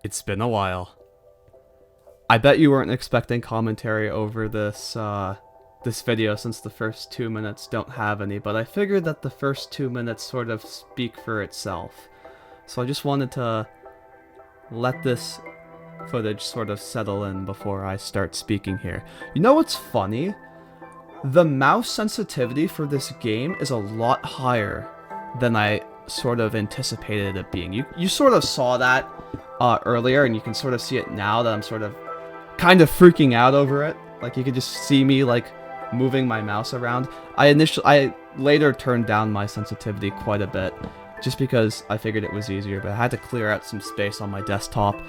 It's been a while. I bet you weren't expecting commentary over this video since the first 2 minutes don't have any, but I figured that the first 2 minutes sort of speak for itself. So I just wanted to let this footage sort of settle in before I start speaking here. You know what's funny? The mouse sensitivity for this game is a lot higher than I sort of anticipated it being. You sort of saw that earlier, and you can sort of see it now that I'm sort of kind of freaking out over it. Like, you could just see me like moving my mouse around. I later turned down my sensitivity quite a bit just because I figured it was easier, but I had to clear out some space on my desktop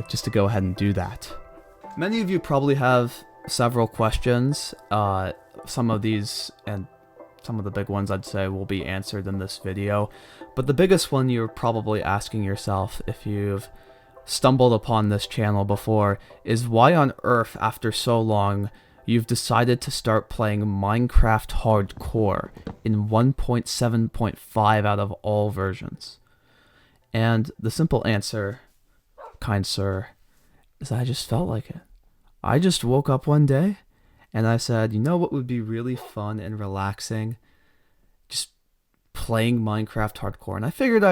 just to go ahead and do that. Many of you probably have several questions. Some of these and some of the big ones I'd say will be answered in this video, but the biggest one you're probably asking yourself if you've stumbled upon this channel before is why on earth, after so long, you've decided to start playing Minecraft Hardcore in 1.7.5 out of all versions. And the simple answer, kind sir, is I just felt like it. I just woke up one day and I said, you know what would be really fun and relaxing? Just playing Minecraft Hardcore. And I figured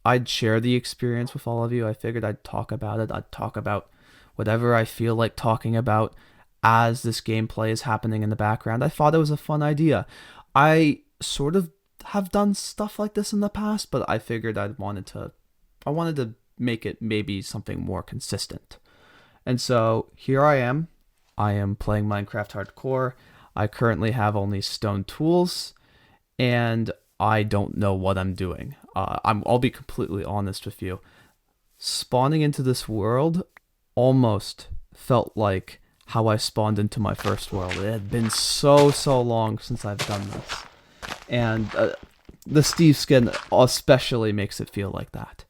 I'd share the experience with all of you. I figured I'd talk about it. I'd talk about whatever I feel like talking about as this gameplay is happening in the background. I thought it was a fun idea. I sort of have done stuff like this in the past, but I figured I wanted to make it maybe something more consistent. And so here I am. I am playing Minecraft Hardcore. I currently have only stone tools, and I don't know what I'm doing. I'll be completely honest with you. Spawning into this world almost felt like how I spawned into my first world. It had been so long since I've done this. And the Steve skin especially makes it feel like that.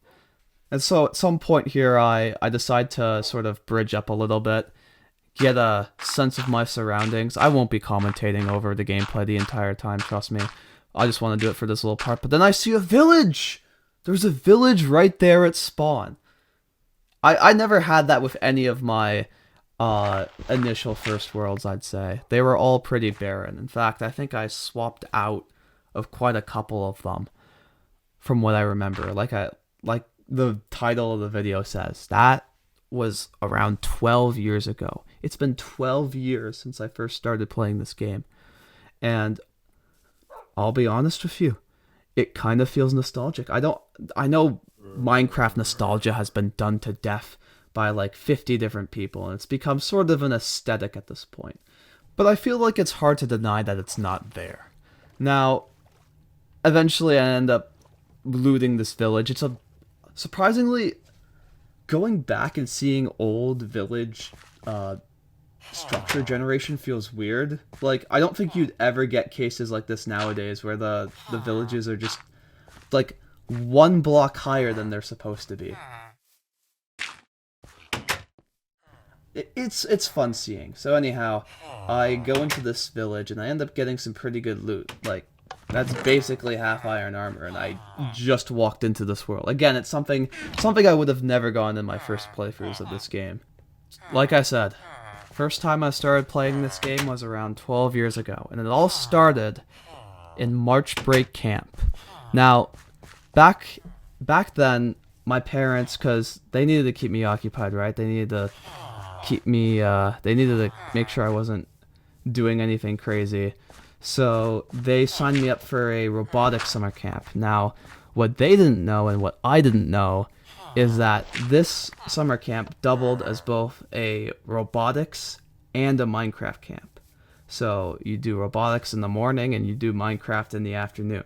And so at some point here, I decide to sort of bridge up a little bit, get a sense of my surroundings. I won't be commentating over the gameplay the entire time, trust me. I just want to do it for this little part. But then I see a village! There's a village right there at spawn. I never had that with any of my initial first worlds, I'd say. They were all pretty barren. In fact, I think I swapped out of quite a couple of them from what I remember. Like the title of the video says, that was around 12 years ago. It's been 12 years since I first started playing this game. And I'll be honest with you, it kind of feels nostalgic. I know Minecraft nostalgia has been done to death by like 50 different people, and it's become sort of an aesthetic at this point. But I feel like it's hard to deny that it's not there. Now, eventually I end up looting this village. It's a surprisingly, going back and seeing old village structure generation feels weird. Like, I don't think you'd ever get cases like this nowadays where the villages are just like one block higher than they're supposed to be. It's fun seeing. So anyhow, I go into this village and I end up getting some pretty good loot. Like, that's basically half iron armor, and I just walked into this world. Again, it's something I would have never gone in my first playthroughs of this game. Like I said, first time I started playing this game was around 12 years ago, and it all started in March break camp. Now, back then, my parents, because they needed to keep me occupied, right? They needed to keep me, they needed to make sure I wasn't doing anything crazy. So they signed me up for a robotics summer camp. Now, what they didn't know and what I didn't know is that this summer camp doubled as both a robotics and a Minecraft camp. So you do robotics in the morning and you do Minecraft in the afternoon.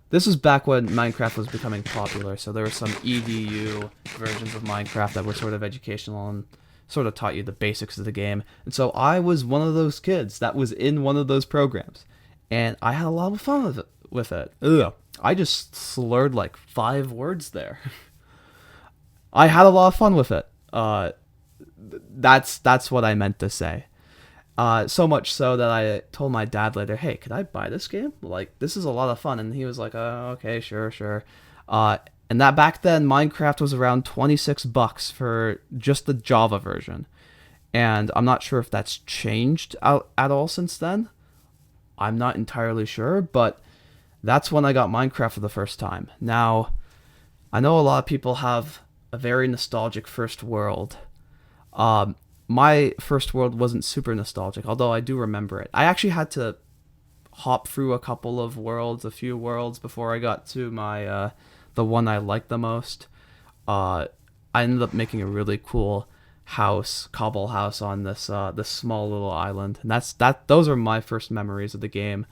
This was back when Minecraft was becoming popular, so there were some EDU versions of Minecraft that were sort of educational and sort of taught you the basics of the game. And so I was one of those kids that was in one of those programs. And I had a lot of fun with it. Ugh. I just slurred like 5 words there. I had a lot of fun with it. That's what I meant to say. So much so that I told my dad later, hey, could I buy this game? Like, this is a lot of fun. And he was like, okay, sure. And that back then, Minecraft was around 26 bucks for just the Java version. And I'm not sure if that's changed at all since then. I'm not entirely sure, but that's when I got Minecraft for the first time. Now, I know a lot of people have a very nostalgic first world. My first world wasn't super nostalgic, although I do remember it. I actually had to hop through a couple of worlds, a few worlds before I got to my the one I liked the most. I ended up making a really cool house, cobble house on this small little island, and those are my first memories of the game.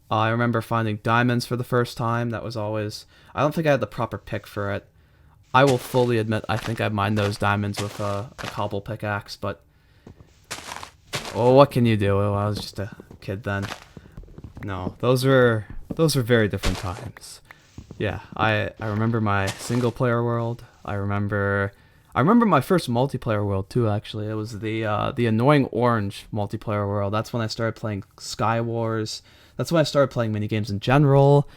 I remember finding diamonds for the first time. That was always, I don't think I had the proper pick for it. I will fully admit I think I mined those diamonds with a cobble pickaxe, but oh, what can you do? I was just a kid then. No, those were very different times. Yeah, I remember my single player world. I remember my first multiplayer world too. Actually, it was the annoying orange multiplayer world. That's when I started playing Sky Wars. That's when I started playing minigames in general.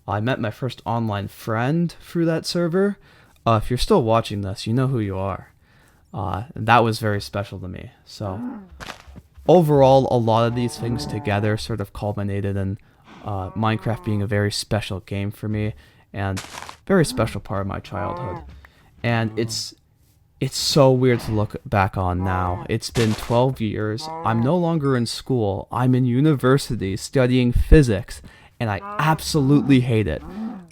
I met my first online friend through that server. If you're still watching this, you know who you are. And that was very special to me. So overall, a lot of these things together sort of culminated in Minecraft being a very special game for me and very special part of my childhood. And it's so weird to look back on now. It's been 12 years. I'm no longer in school. I'm in university studying physics, and I absolutely hate it.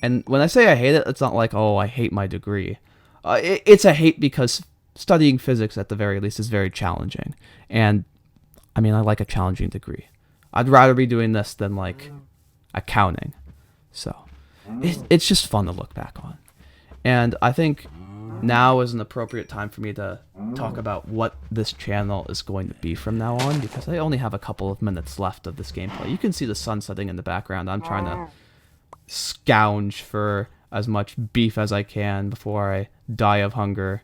And when I say I hate it, it's not like, oh, I hate my degree. It's a hate because studying physics, at the very least, is very challenging. And, I mean, I like a challenging degree. I'd rather be doing this than, like, accounting. So, it's just fun to look back on. And I think now is an appropriate time for me to talk about what this channel is going to be from now on, because I only have a couple of minutes left of this gameplay. You can see the sun setting in the background. I'm trying to scourge for as much beef as I can before I die of hunger.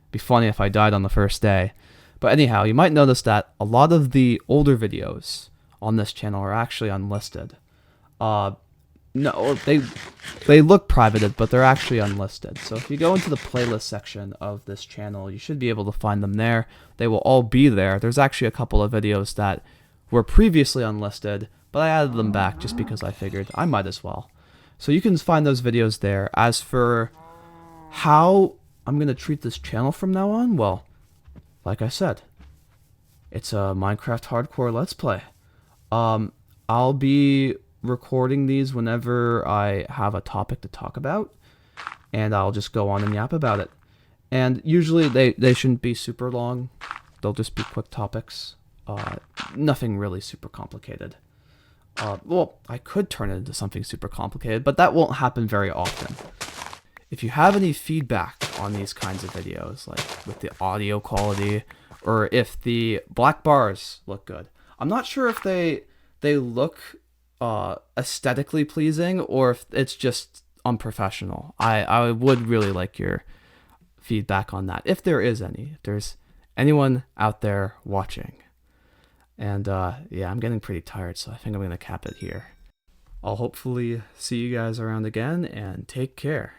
It'd be funny if I died on the first day. But anyhow, you might notice that a lot of the older videos on this channel are actually unlisted. No, they look privated, but they're actually unlisted. So if you go into the playlist section of this channel, you should be able to find them there. They will all be there. There's actually a couple of videos that were previously unlisted, but I added them back just because I figured I might as well. So you can find those videos there. As for how I'm going to treat this channel from now on, well, like I said, it's a Minecraft hardcore Let's Play. I'll be recording these whenever I have a topic to talk about, and I'll just go on and yap about it. And usually they shouldn't be super long. They'll just be quick topics. Nothing really super complicated. Well, I could turn it into something super complicated, but that won't happen very often. If you have any feedback on these kinds of videos, like with the audio quality, or if the black bars look good, I'm not sure if they look aesthetically pleasing or if it's just unprofessional. I would really like your feedback on that, if there is any. If there's anyone out there watching. And yeah, I'm getting pretty tired, so I think I'm going to cap it here. I'll hopefully see you guys around again, and take care.